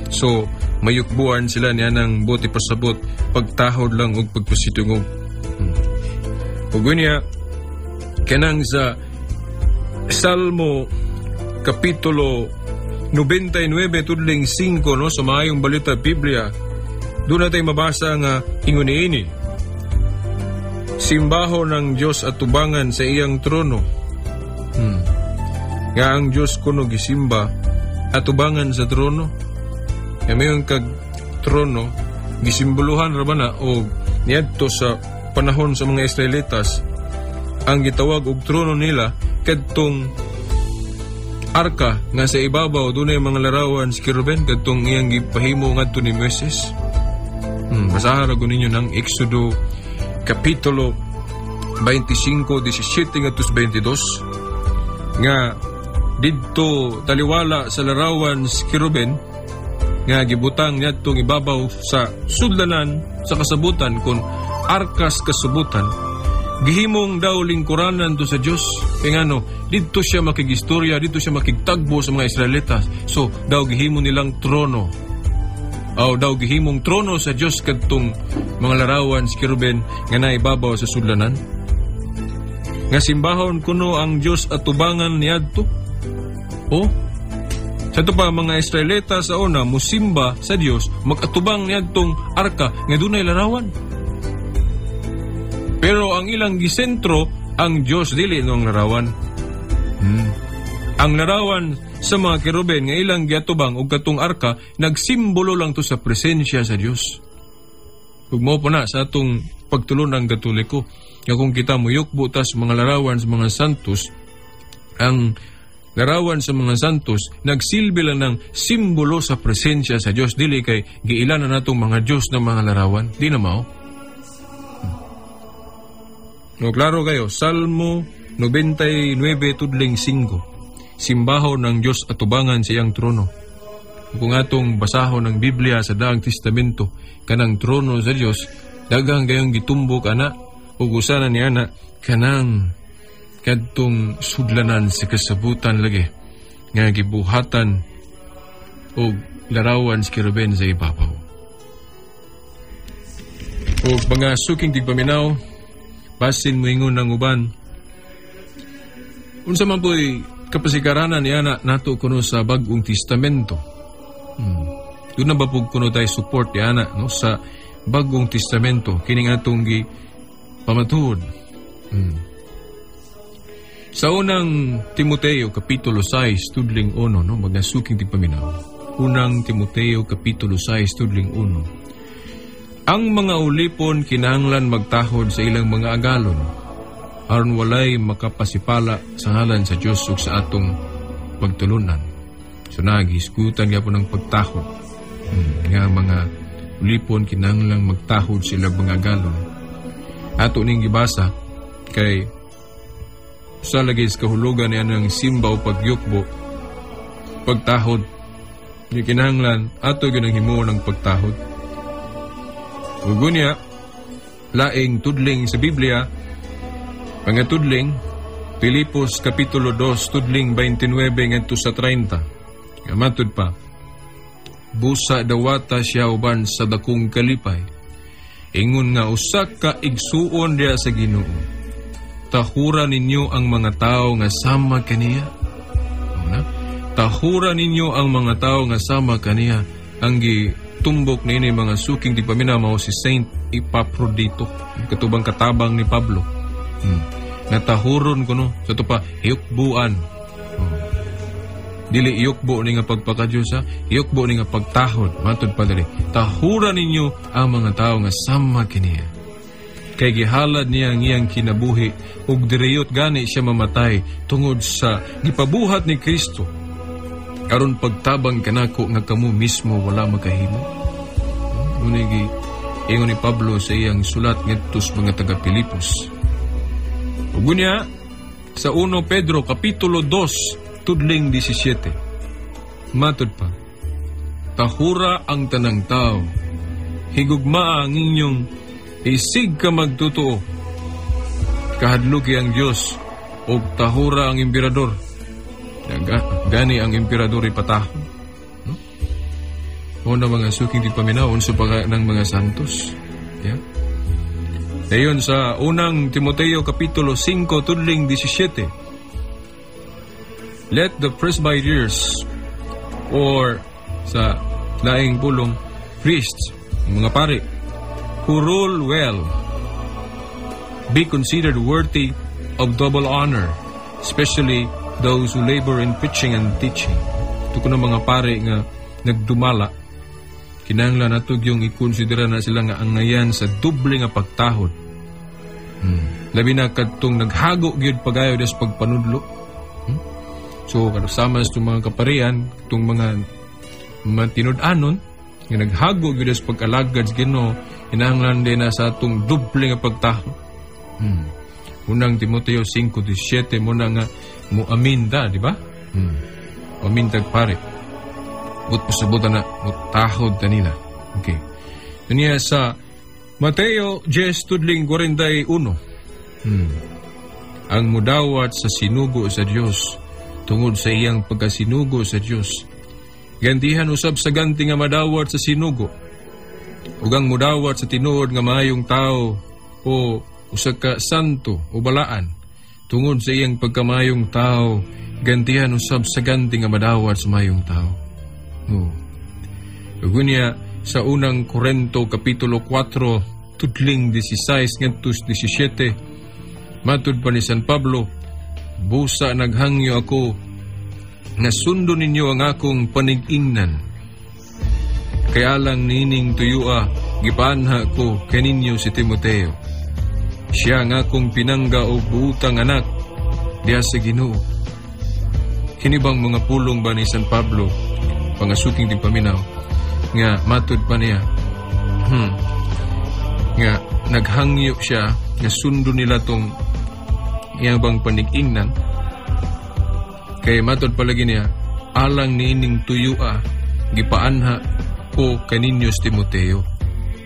So, mayukbuan sila niya ng buti pasabot, pagtahod lang o pagpasitungog. Pagwin niya, kanang sa Salmo Kapitulo 99, tudling 5, no, sa maayong balita Biblia, doon natin mabasa nga ingon ini. Simbaho ng Diyos at tubangan sa iyang trono. Nga ang Diyos kuno gisimba at tubangan sa trono. Nga mayroon kag trono, gisimboluhan ra ba na o niadto sa panahon sa mga Israelitas, ang gitawag og trono nila kadtong arka nga sa ibabaw dunay mga larawan si Keruben kadtong iyang gipahimo ngadto ni Moises. Basahan ra ninyo ng Exodo Kapitulo 25, 17 ngadto 22 nga didto taliwala sa larawan si Keruben nga gibutang ngadtong ibabaw sa sudlanan sa kasabutan kun arkas kasubutan. Gihimong daw lingkuranan to sa Diyos. Kaya ngano, dito siya makigistorya, dito siya makigtagbo sa mga Israelitas. So, daw gihimo nilang trono. Daw gihimong trono sa Diyos kadtong mga larawan si Keruben nga naibabaw sa sudlanan. Nga simbahon kuno ang Diyos at tubangan niadto. Sa ito pa mga Israelitas sa una, musimba sa Diyos, mag-atubang niadtong arka nga dunay larawan. Pero ang ilang gisentro, ang Diyos dili ng larawan. Ang larawan sa mga Keruben nga ilang giatubang og katong arka, nagsimbolo lang to sa presensya sa Diyos. Ug mao po na sa atong pagtulon ng Katoliko, nga kung kita muyukbo tas mga larawan sa mga santos, ang larawan sa mga santos nagsilbi lang ng simbolo sa presensya sa Diyos, dili kay giilan na natong mga Diyos na mga larawan. Di na mao. No, klaro kayo, Salmo 99, tudling 5. Simbaho ng Diyos at tubangan sa iyang trono. Kung atong basahon ng Biblia sa Daang Testamento, kanang trono sa Diyos, dagang gayong gitumbok ana, ug usanan ni ana, kanang kadtong sudlanan sa kasabutan lagi, nga gibuhatan o larawan sa Keruben sa ibabaw. O mga suking tigpaminaw, basin mo ingon ng uban. Unsa man po'y kapasikaranan niya nato kuno sa Bagong Testamento. Doon na ba po kuno tayo support niya no, sa Bagong Testamento. Kining atong pamatuod. Sa unang Timoteo Kapitulo 6, tudling 1, no, mga suking tigpaminaw. Unang Timoteo Kapitulo 6, tudling 1. Ang mga ulipon kinahanglan magtahod sa ilang mga agalon, aron walay makapasipala sa ngalan sa Diyos ug sa atong pagtulunan. So nagisgutan nga po ng pagtahod nga mga ulipon kinahanglang magtahod sila mga galon. Ato ning gibasa kay sa lagi sa kahulugan niya ng simba o pagyukbo, pagtahod. Ni kinahanglan ato ginanghimo ng pagtahod. Ug niya laing tudling sa Biblia, pangatudling Pilipos kapitulo 2 tudling 29 ngadto sa 30. Matud pa, busa dawata siya uban sa dakong kalipay, ingon nga usak ka igsuon diya sa Ginoo, tahura ninyo ang mga tao nga sama kaniya. Tahura ninyo ang mga tao nga sama kaniya. Ang gitumbok na ini mga suking di paminamaw si Saint Epaprodito, katubang katabang ni Pablo. Nga tahuron ko no, sa ito pa, iyukbuan. Dili iyukbo ni nga pagpakadiyos ha, iyukbo ni nga pagtahod. Matod pa dali, tahura ninyo ang mga tao nga sama kaniya. Kay gihalad niya ang iyang kinabuhi, ug direyot gani siya mamatay tungod sa gipabuhat ni Kristo. Aron pagtabang kanako nga kamo mismo wala makahimo. Unigi ingon ni Pablo sa iyang sulat ngadto sa mga taga Pilipos. Ug unya sa 1 Pedro kapitulo 2 tudling 17. Matud pa, tahura ang tanang tao, higugmaa ang inyong isig ka magtotoo, kahadluki ang Dios, ug tahura ang emperador. Gani ang emperador ipatahon. No? Una mga suking di paminawon sa ng mga santos. Yeah? Dayon sa unang Timoteo kapitulo 5 tudling 17. Let the presbyters or sa laing pulong priests, mga pari, who rule well, be considered worthy of double honor, especially those who labor in preaching and teaching. Ito ko ng mga pare nga nagdumala, kinahanglan nato yung ikonsidera na sila nga ang ngayan sa doble nga pagtahod. Labi na kadtong naghago gyud pagayo des pagpanudlo. So kasama sa mga kaparian, itong mga tinud-anon nga naghago gyud des pag-alagad sa Ginoo, kinahanglan din na sa atong doble nga pagtahod. Unang Timoteo 5:17 mo na nga muamin da, di ba? Muamin tagpare. But-usabutan na, mutahod kanila. Okay. Kanya sa Mateo 10:41. Ang mudawat sa sinugo sa Dios, tungod sa iyang pagkasinugo sa Dios. Gantihan usab sa ganti nga madawat sa sinugo. Ug ang mudawat sa tinuod nga maayong tao o usa ka santo o balaan, tungod sa iyang pagkamayong tao, gantihan usab sa ganti nga madawat sa mayong tao. Ugunya sa unang Korinto kapitulo 4 tudling 16 ngadto 17, matud pa ni San Pablo, busa naghangyo ako nga sundo ninyo ang akong panig-ingnan. Kaya lang nining tuyua, gipanha ko kaninyo si Timoteo. Siya nga akong pinangga o buutang anak diya sa Ginoo. Kinibang mga pulong ba ni San Pablo, pangasuking di paminaw, nga matud pa niya, nga naghangyo siya, nga sundo nila tong iyang bang panig-ingnan. Kay matod palagi niya, alang niining tuyua, gipaanha ko kaninyo si Timoteo.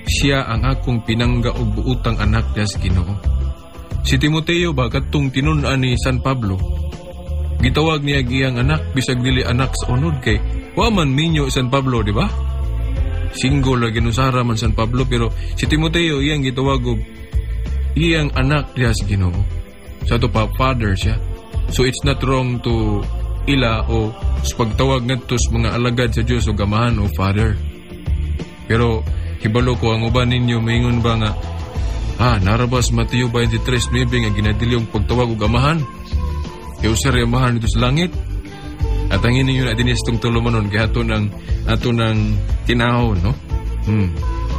Siya ang akong pinangga o buutang anak niya sa Ginoo. Si Timoteo ba katong tinunan ni San Pablo, gitawag niya giyang anak, bisag dili anak sa unod kay waman minyo San Pablo, di ba? Single la ginusara man San Pablo, pero si Timoteo iyang gitawag og iyang anak niya sa Ginoo. Sa to pa father siya. So it's not wrong to ila o sa pagtawag ngadto sa mga alagad sa Dios o gamahan o father. Pero hibalo ko ang uban ninyo maingon ba nga narabas Mateo 23:9 nga ginadili ang pagtawag og amahan. Kaya usar amahan dito sa langit. At ang ninyo na dinis itong tulumanon kaya ato ng tinahon, no?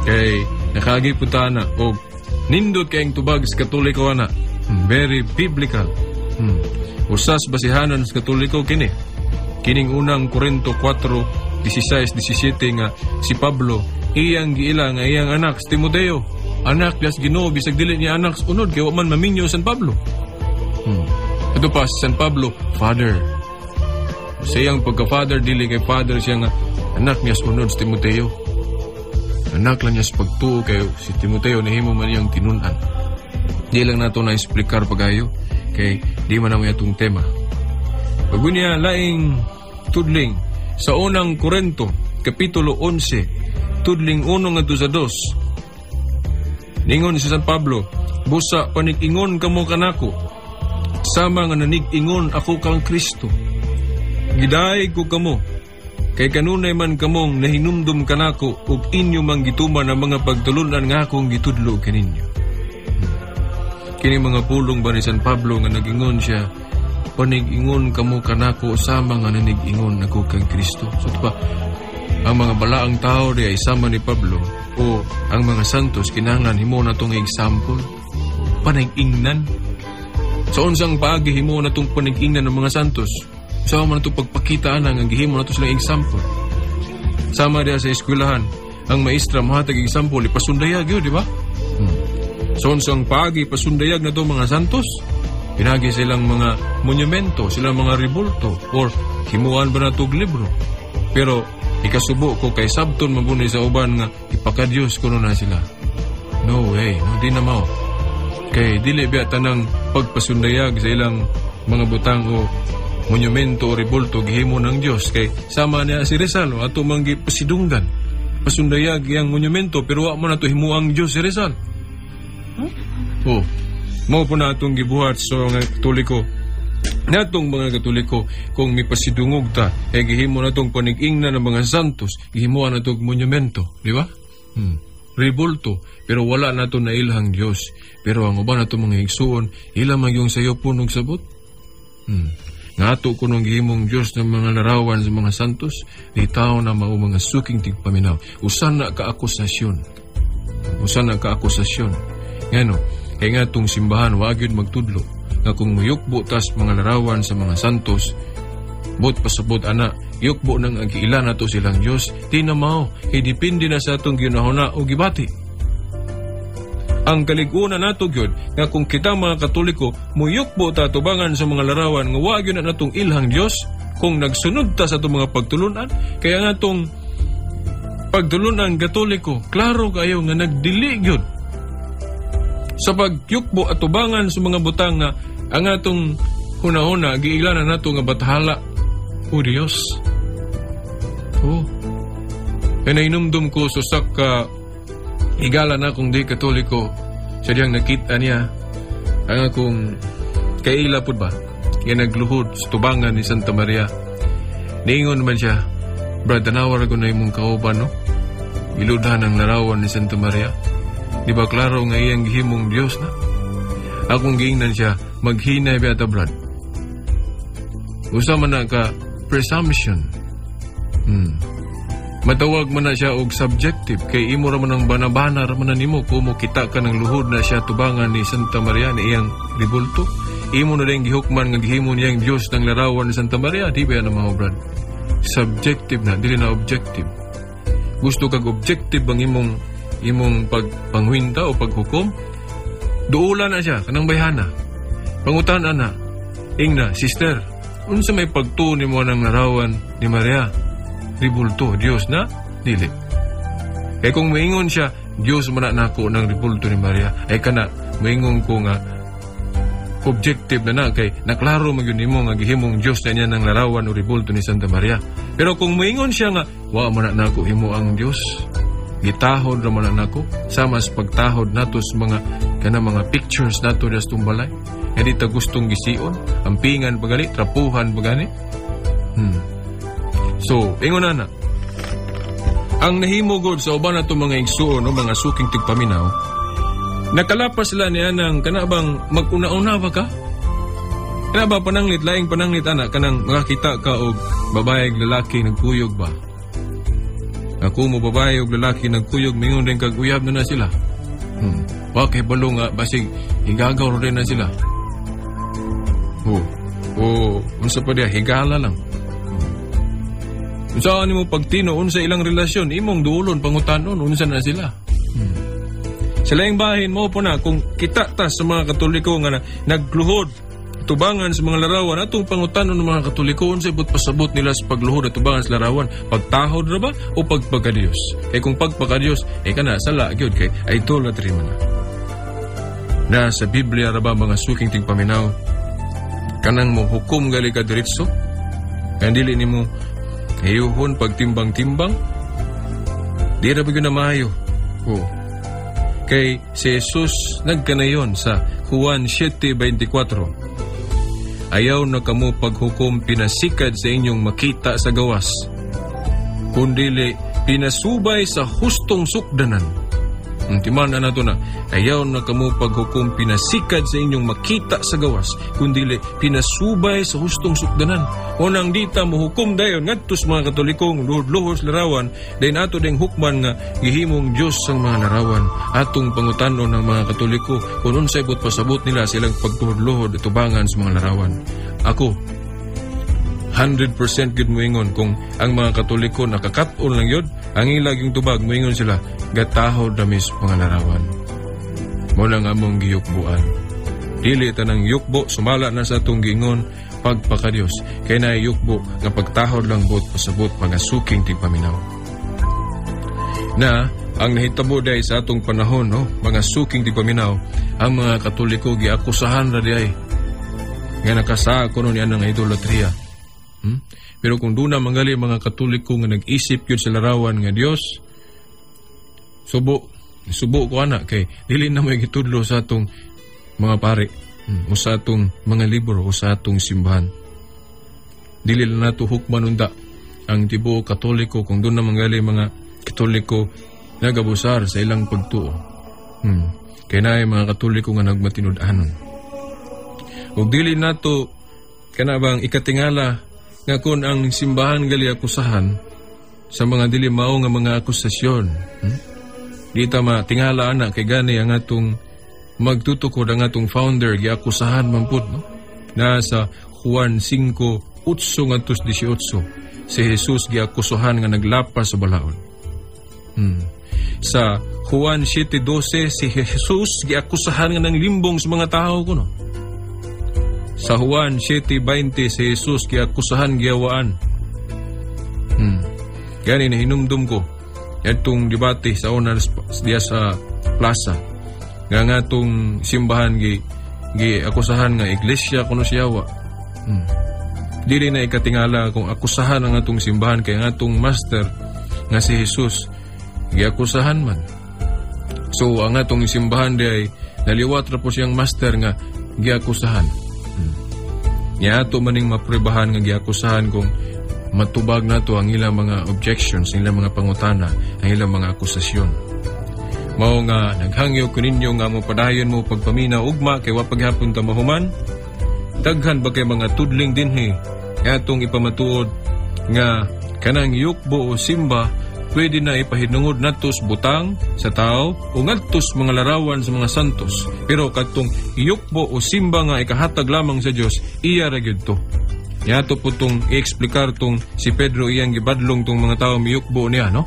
Kay nakagi po ta na o nindot kayong tubag sa Katoliko na. Very biblical. Usas basihanan sa Katoliko kining unang Korinto 4:16-17 nga si Pablo iyang giila nga iyang anak si Timoteo. Anak das Ginoo bisag dili niya anak sa unod kay wa man maminyo San Pablo. Ito pa si San Pablo, father. Sa iyang pagka-father dili kay father siya nga anak niya sa unod si Timoteo. Anak lang niya sa pagtuo kayo si Timoteo nahimo man iyang tinunan. Di lang nato na explicar pagayo kay di man na itong tema. Bago niya laing tudling sa unang Korinto kapitulo 11 tudling 1 ngadto sa 2. Ningon si San Pablo, busa panig-ingon kamo kanako, sama nga nanig-ingon ako kang Kristo. Gidaig ko kamo, kay kanunay man kamong nahinumdum kanako ug inyo mang gituman ang mga pagtulunan nga akong gitudlo kaninyo. Kini mga pulong ba ni San Pablo nga nagingon siya, panig-ingon kamo kanako sama nga nanig-ingon ako kang Kristo. So pa, ang mga balaang tao di ay sama ni Pablo o ang mga santos kinahanglan himo na itong example, panig-ingnan. Sa unsang paagi himo na itong panig-ingnan ng mga santos, sama na itong pagpakitaan ang gihimo na ito silang example. Sama diya sa eskwelahan, ang maestra mahatag example, ipasundayag yun, di ba? Sa unsang paagi, pasundayag na itong mga santos, pinagi silang mga monumento, silang mga rebulto, or himuan ba na itong libro. Pero ikasubo ko kay sabton mabunay sa uban nga ipakadyos ko na sila. No way, no di na mao. Kay dili biya tanang pagpasundayag sa ilang mga butang o monumento o rebulto gihimo ng Dios kay sama niya si Rizal o ato manggi pasidunggan. Pasundayag yang monumento pero wa mo na to himuang Dios si Rizal. Oh, mao po na atong gibuhat so nga Katoliko. Natong mga Katoliko, kung may pasidungog ta, gihimo na itong panig-ingnan ng mga santos, gihimuan na itong monumento, di ba? Rebulto, pero wala na ito na ilhang Diyos. Pero ang uban na itong mga igsuon, ilang magyong sayo punog sabot? Nga ato ko nung gihimong Diyos ng mga larawan sa mga santos, di tao na mao mga suking tigpaminaw. Usan na ka-akusasyon. Ngano, kaya nga itong simbahan, wag yun magtudlo. Nga kung mayukbo tas mga larawan sa mga santos, bot pasabot ana, yukbo nang agiila na to silang Diyos, di na mao, depende na sa atong ginahuna o gibati. Ang kaligunan nato gyud nga kung kita mga Katoliko, muyukbo ta tubangan sa mga larawan nga wa gyud na natong ilhang Diyos, kung nagsunod ta sa atong mga pagtulunan, kaya nga atong pagtulunan Katoliko, klaro kayo nga nagdili gyud sa pagyukbo at tubangan sa mga butang nga ang atong huna-huna, giilanan nato nga bathala. O Diyos. Kaya nainumdum ko susak ka higala na akong di Katoliko. Sadyang nakita niya ang akong kaila po ba? Yan nagluhod sa tubangan ni Santa Maria. Niingon man siya, Brad, tanawar ko na imong kauban, no? Iludhan ang larawan ni Santa Maria. Di ba klaro nga iyang gihimong Diyos na? Akong giingnan siya, maghinay biyata Brad. Usa man na ka presumption. Matawag man na siya og subjective, kay imo ra man ang banabana ra man nimo kung mo kita ka ng luhod na siya tubangan ni Santa Maria ni iyang rebulto. Imo na rin gihukman nga gihimo niyang Diyos ng larawan ni Santa Maria, di ba na mga Brad? Subjective na, dili na objective. Gusto kag objective ang imong pagpangwinta o paghukom, duula na siya kanang bayhana. Pangutan ana, ingna, sister, unsa may pagtuon mo ng larawan ni Maria? Ribulto, Dios na? Dili. Kaya kung maingon siya, Dios man na ako ng ribulto ni Maria, ay kana, maingon ko nga, objective na kay naklaro magyud nimo nga gihimong Dios na niya ng larawan o ribulto ni Santa Maria. Pero kung maingon siya nga, wa man na ako himo ang Dios, gitahod raman na nako sama sa pagtahod nato sa mga mga pictures nato das tumbalay. Hindi ta gustong gisiun, ampingan pagali, trapuhan pagani. So, ingon na. Ang nahimo gud sa uban nato mga igsuon o mga suking tigpaminaw, nakalapas sila niya ng kanabang mag-una-una ba ka? Kanaba pananglit, laing pananglit anak, kanang makakita ka og babae lalaki nagkuyog ba? Ako mo babae o lalaki nagkuyog, mingon rin kaguyab na sila. Wakay balo nga, basig higagaw rin na sila. Unsa pa diya, higala lang. Saan mo pagtino, unsa ilang relasyon, imong duulon, pangutanon, unsa na sila. Sila yung bahin mo po na, kung kita ta sa mga Katoliko nga nagluhod, tubangan sa mga larawan, atong pangutanon ng mga Katoliko, unsay pasabot nila sa pagluhod at tubangan sa larawan, pagtahod ra ba o pagpakadiyos? Kung pagpakadiyos, kana, sala, gyud kay idolatry man na sa Biblia ra ba mga suking tigpaminaw, kanang mo hukom gali ka diretso, kandili ni mo ayuhon pagtimbang-timbang, di ra ba yun na maayo? Kay si Jesus nagkanayon sa Juan 7:24, ayaw na kamo paghukom pinasikad sa inyong makita sa gawas, kundili pinasubay sa hustong sukdanan. Timan na nato na, ayaw na kamo paghukom pinasikad sa inyong makita sa gawas, kundili pinasubay sa hustong sukdanan. Unang dita mo hukom dayon ngadtos mga Katolikong luhod-luhod sa larawan, dayon ato ding hukman nga gihimong Dios ang mga larawan. Atong pangutanon ng mga Katoliko kung unsay pasabot nila silang pagluhod-luhod at tubangan sa mga larawan. Ako 100% gud moingon kung ang mga Katoliko nakakatol lang yun, ang ilag yung tubag, moingon sila, gatahod na mis mga larawan. Mula nga mong giyukbuan. Dili tanang yukbo, sumala na sa atong gingon, pagpakadiyos, kay na yukbo, nga pagtahod lang bot, pasabot, mga suking tigpaminaw. Na, ang nahitabo day sa atong panahon, no, mga suking tigpaminaw, ang mga Katoliko giakusahan na day, nga nakasa ko nun yan ng idolatria. Pero kung doon na mangali mga Katoliko nga nag-isip yun sa larawan nga Diyos, subo ko anak kay dili na may gitudlo sa atong mga pare, o sa atong mga libro, o sa atong simbahan. Dili na nato hukman unda ang tibuok Katoliko kung doon na mangali mga Katoliko nagabusar sa ilang pagtuo. Kaya na mga Katoliko nga nagmatinud-anon. O dili nato kana bang ikatingala nga kung ang simbahan gali akusahan sa mga dili mao nga mga akusasyon. Di ta matingala ana kay gani ang atong magtutukod ang atong founder giakusahan man pud, no? Na sa Juan 5:8-18 si Jesus giakusahan nga naglapas sa balaod. Sa Juan 7:12 si Jesus giakusahan nga nang limbong sa mga tao kuno. Sa Juan 7:20 si Jesus giakusahan giyawaan. Gani na hinumdum ko itong debate sa una diya sa plaza. Nga tong simbahan giakusahan nga iglesia kuno siyawa. Dili na ikatingala kung akusahan ang atong simbahan kay ang atong master nga si Jesus giakusahan man. So ang atong simbahan day naliwat ra po siyang master nga giakusahan. Nya ato maning maprebahan nga giakusahan kung matubag nato ang ilang mga objections, ang ilang mga pangutana, ang ilang mga akusasyon. Mao nga naghangyo kuninyo nga mo padayon mo pagpamina ugma kay wa paghapon ta mahuman. Daghan ba kay mga tudling dinhi atong ipamatuod nga kanang yukbo o simba pwede na ipahinungod natos butang sa tao o ngadtos mga larawan sa mga santos. Pero katong yukbo o simba nga ikahatag lamang sa Dios, iya ra gyud to. Yato po tong i-explicar tong si Pedro iyang gibadlong tong mga tao miyukbo niya, no?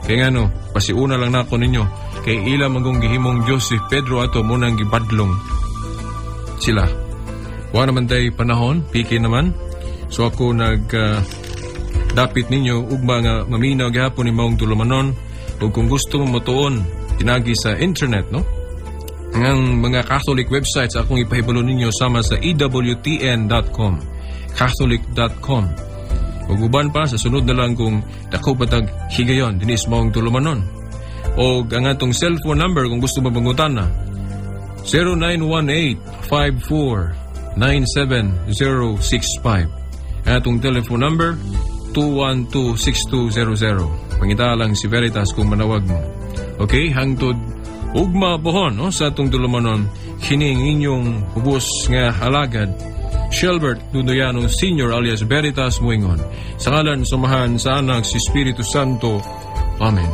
Kaya nga no, pasiuna lang nako ninyo, kay ila magong gihimong Diyos si Pedro ato munang gibadlong sila. Wa naman tay panahon, piki naman. So ako dapit ninyo ugma nga maminaw gihapon ni maong tulumanon. O kung gusto mo matuon, tinagi sa internet, no? Ang mga Catholic websites akong ipahibalo ninyo sama sa EWTN.com, Catholic.com. O guban pa, sa sunod na lang kung dako patag higayon, dinis maong tulumanon. O ang atong cellphone number kung gusto mabangutan na, 0918-54-97065. Atong telephone number, 212-6200. Pangita lang si Veritas kung manawag mo. Okay, hangtod ugma pohon, no? Sa atong tulumanon, kining inyong hubos nga alagad, Shelbert Dudoyano Sr. alias Veritas Muingon. Sa ngalan, sumahan sa anak si Espiritu Santo. Amen.